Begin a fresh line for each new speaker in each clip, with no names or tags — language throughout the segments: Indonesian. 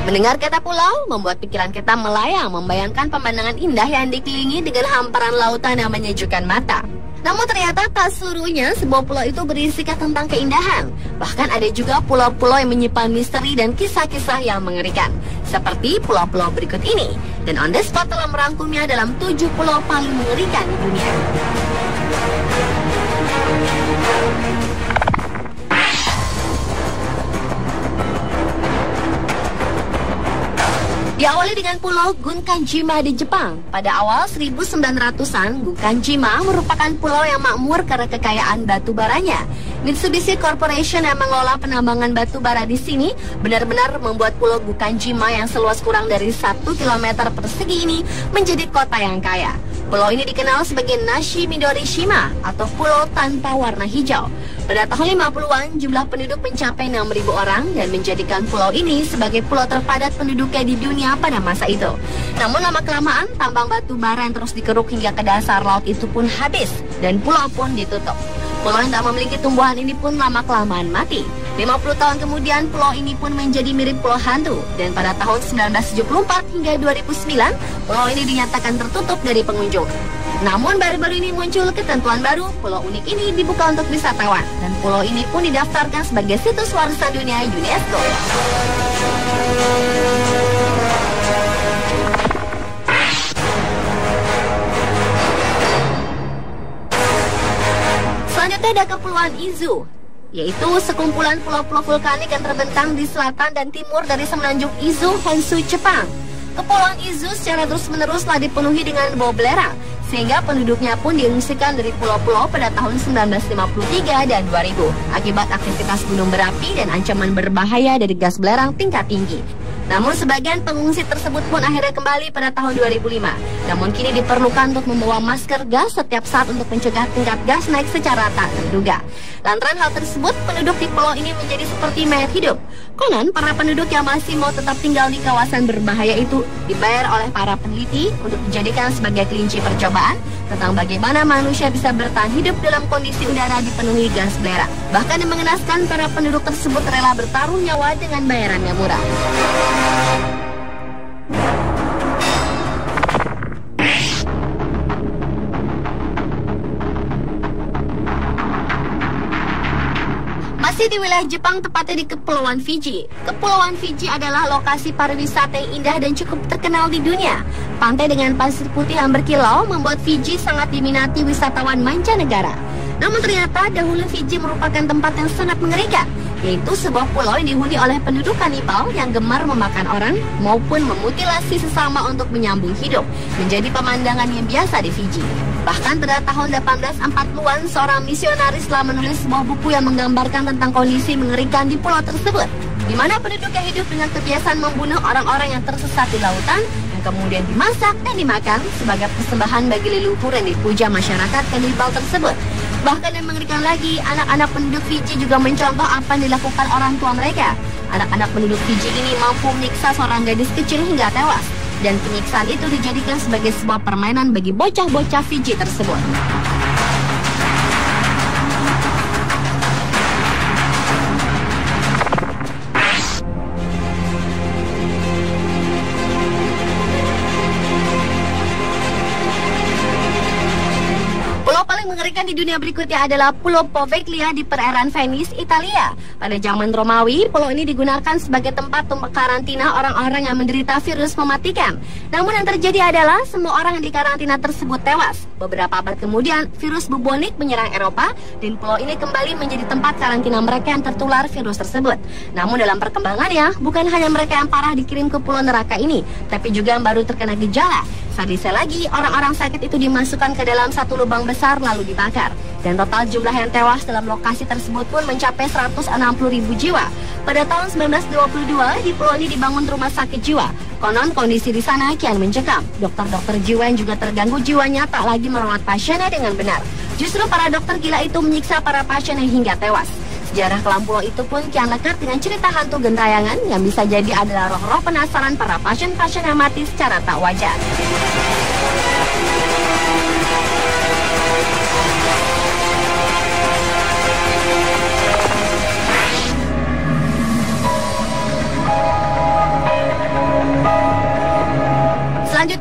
Mendengar kata pulau, membuat pikiran kita melayang, membayangkan pemandangan indah yang dikelilingi dengan hamparan lautan yang menyejukkan mata. Namun ternyata tak seluruhnya sebuah pulau itu berisikan tentang keindahan. Bahkan ada juga pulau-pulau yang menyimpan misteri dan kisah-kisah yang mengerikan, seperti pulau-pulau berikut ini. Dan On The Spot telah merangkumnya dalam 7 pulau paling mengerikan di dunia. Diawali dengan pulau Gunkanjima di Jepang. Pada awal 1900-an, Gunkanjima merupakan pulau yang makmur karena kekayaan batu baranya. Mitsubishi Corporation yang mengelola penambangan batu bara di sini benar-benar membuat pulau Gunkanjima yang seluas kurang dari 1 km persegi ini menjadi kota yang kaya. Pulau ini dikenal sebagai Nashi Midori Shima atau pulau tanpa warna hijau. Pada tahun 50-an, jumlah penduduk mencapai 6.000 orang dan menjadikan pulau ini sebagai pulau terpadat penduduknya di dunia pada masa itu. Namun lama-kelamaan, tambang batu bara yang terus dikeruk hingga ke dasar laut itu pun habis dan pulau pun ditutup. Pulau yang tak memiliki tumbuhan ini pun lama-kelamaan mati. 50 tahun kemudian, pulau ini pun menjadi mirip pulau hantu. Dan pada tahun 1974 hingga 2009, pulau ini dinyatakan tertutup dari pengunjung. Namun baru-baru ini muncul ketentuan baru, pulau unik ini dibuka untuk wisatawan. Dan pulau ini pun didaftarkan sebagai situs warisan dunia UNESCO. Selanjutnya ada Kepulauan Izu, yaitu sekumpulan pulau-pulau vulkanik yang terbentang di selatan dan timur dari semenanjung Izu, Honshu, Jepang. Kepulauan Izu secara terus-menerus telah dipenuhi dengan bau belerang, sehingga penduduknya pun diungsikan dari pulau-pulau pada tahun 1953 dan 2000 akibat aktivitas gunung berapi dan ancaman berbahaya dari gas belerang tingkat tinggi. Namun sebagian pengungsi tersebut pun akhirnya kembali pada tahun 2005. Namun kini diperlukan untuk membawa masker gas setiap saat untuk mencegah tingkat gas naik secara tak terduga. Lantaran hal tersebut, penduduk di pulau ini menjadi seperti mayat hidup. Konon, para penduduk yang masih mau tetap tinggal di kawasan berbahaya itu dibayar oleh para peneliti untuk dijadikan sebagai kelinci percobaan tentang bagaimana manusia bisa bertahan hidup dalam kondisi udara dipenuhi gas belerang. Bahkan yang mengenaskan, para penduduk tersebut rela bertaruh nyawa dengan bayaran yang murah. Masih di wilayah Jepang, tepatnya di Kepulauan Fiji. Kepulauan Fiji adalah lokasi pariwisata yang indah dan cukup terkenal di dunia. Pantai dengan pasir putih yang berkilau membuat Fiji sangat diminati wisatawan mancanegara. Namun ternyata dahulu Fiji merupakan tempat yang sangat mengerikan, yaitu sebuah pulau yang dihuni oleh penduduk kanibal yang gemar memakan orang maupun memutilasi sesama untuk menyambung hidup, menjadi pemandangan yang biasa di Fiji. Bahkan pada tahun 1840-an, seorang misionaris telah menulis sebuah buku yang menggambarkan tentang kondisi mengerikan di pulau tersebut, di mana penduduk yang hidup dengan kebiasaan membunuh orang-orang yang tersesat di lautan, yang kemudian dimasak dan dimakan sebagai persembahan bagi leluhur yang dipuja masyarakat kanibal tersebut. Bahkan yang mengerikan lagi, anak-anak penduduk Fiji juga mencontoh apa yang dilakukan orang tua mereka. Anak-anak penduduk Fiji ini mampu menyiksa seorang gadis kecil hingga tewas. Dan penyiksaan itu dijadikan sebagai sebuah permainan bagi bocah-bocah Fiji tersebut. Mengerikan di dunia berikutnya adalah Pulau Poveglia di perairan Venice, Italia. Pada zaman Romawi, pulau ini digunakan sebagai tempat karantina orang-orang yang menderita virus mematikan. Namun yang terjadi adalah semua orang yang dikarantina tersebut tewas. Beberapa abad kemudian, virus bubonik menyerang Eropa dan pulau ini kembali menjadi tempat karantina mereka yang tertular virus tersebut. Namun dalam perkembangannya, bukan hanya mereka yang parah dikirim ke pulau neraka ini, tapi juga yang baru terkena gejala. Saat lagi, orang-orang sakit itu dimasukkan ke dalam satu lubang besar lalu dibakar. Dan total jumlah yang tewas dalam lokasi tersebut pun mencapai 160.000 jiwa. Pada tahun 1922, di pulau ini dibangun rumah sakit jiwa. Konon kondisi di sana kian mencekam. Dokter-dokter jiwa yang juga terganggu jiwanya tak lagi merawat pasiennya dengan benar. Justru para dokter gila itu menyiksa para pasien yang hingga tewas. Sejarah kelam pulau itu pun kian lekat dengan cerita hantu gentayangan yang bisa jadi adalah roh-roh penasaran para pasien-pasien yang mati secara tak wajar.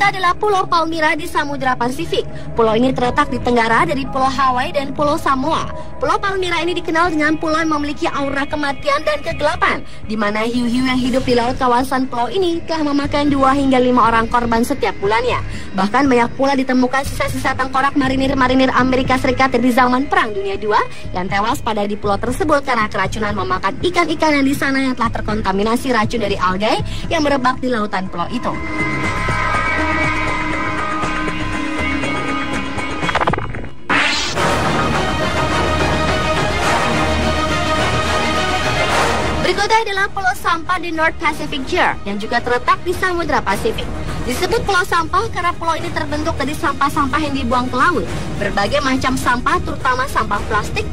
ketiga adalah Pulau Palmyra di Samudra Pasifik. Pulau ini terletak di tenggara dari Pulau Hawaii dan Pulau Samoa. Pulau Palmyra ini dikenal dengan pulau yang memiliki aura kematian dan kegelapan, di mana hiu-hiu yang hidup di laut kawasan pulau ini telah memakan 2 hingga 5 orang korban setiap bulannya. Bahkan banyak pula ditemukan sisa-sisa tengkorak marinir-marinir Amerika Serikat di zaman Perang Dunia II yang tewas pada di pulau tersebut karena keracunan memakan ikan-ikan yang di sana yang telah terkontaminasi racun dari algae yang merebak di lautan pulau itu. Berikutnya adalah Pulau Sampah di North Pacific Gyre yang juga terletak di Samudra Pasifik. Disebut Pulau Sampah karena pulau ini terbentuk dari sampah-sampah yang dibuang ke laut. Berbagai macam sampah, terutama sampah plastik,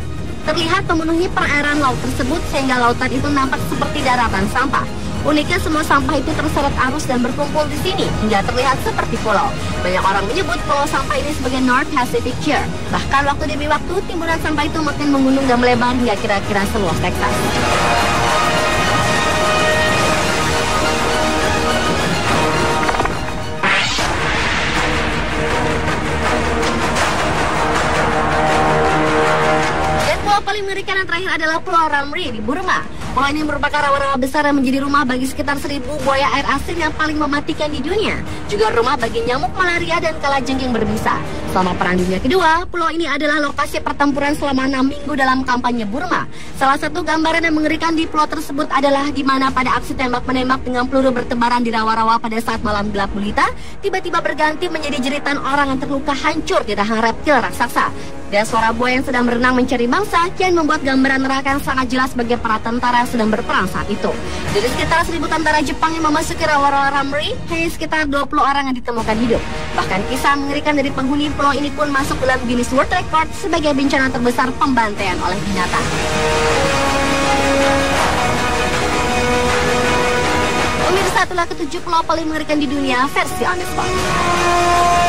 terlihat memenuhi perairan laut tersebut sehingga lautan itu nampak seperti daratan sampah. Uniknya semua sampah itu terseret arus dan berkumpul di sini hingga terlihat seperti pulau. Banyak orang menyebut pulau sampah ini sebagai North Pacific Gyre. Bahkan waktu demi waktu timbunan sampah itu makin menggunung dan melebar hingga kira-kira seluas Texas. Paling mengerikan yang terakhir adalah Pulau Ramri di Burma. Pulau ini merupakan rawa-rawa besar yang menjadi rumah bagi sekitar 1000 buaya air asing yang paling mematikan di dunia. Juga rumah bagi nyamuk malaria dan kalajengking berbisa. Selama Perang Dunia Kedua, pulau ini adalah lokasi pertempuran selama 6 minggu dalam kampanye Burma. Salah satu gambaran yang mengerikan di pulau tersebut adalah di mana pada aksi tembak-menembak dengan peluru bertebaran di rawa-rawa pada saat malam gelap gulita, tiba-tiba berganti menjadi jeritan orang yang terluka hancur di rahang reptil raksasa. Dan suara buaya yang sedang berenang mencari mangsa kian membuat gambaran neraka yang sangat jelas bagi para tentara yang sedang berperang saat itu. Dari sekitar 1000 tentara Jepang yang memasuki rawa-rawa Ramri, hanya sekitar 20 orang yang ditemukan hidup. Bahkan kisah mengerikan dari penghuni pulau ini pun masuk dalam Guinness World Record sebagai bencana terbesar pembantaian oleh binatang. Pemirsa, itulah ke-7 pulau paling mengerikan di dunia versi On The Spot.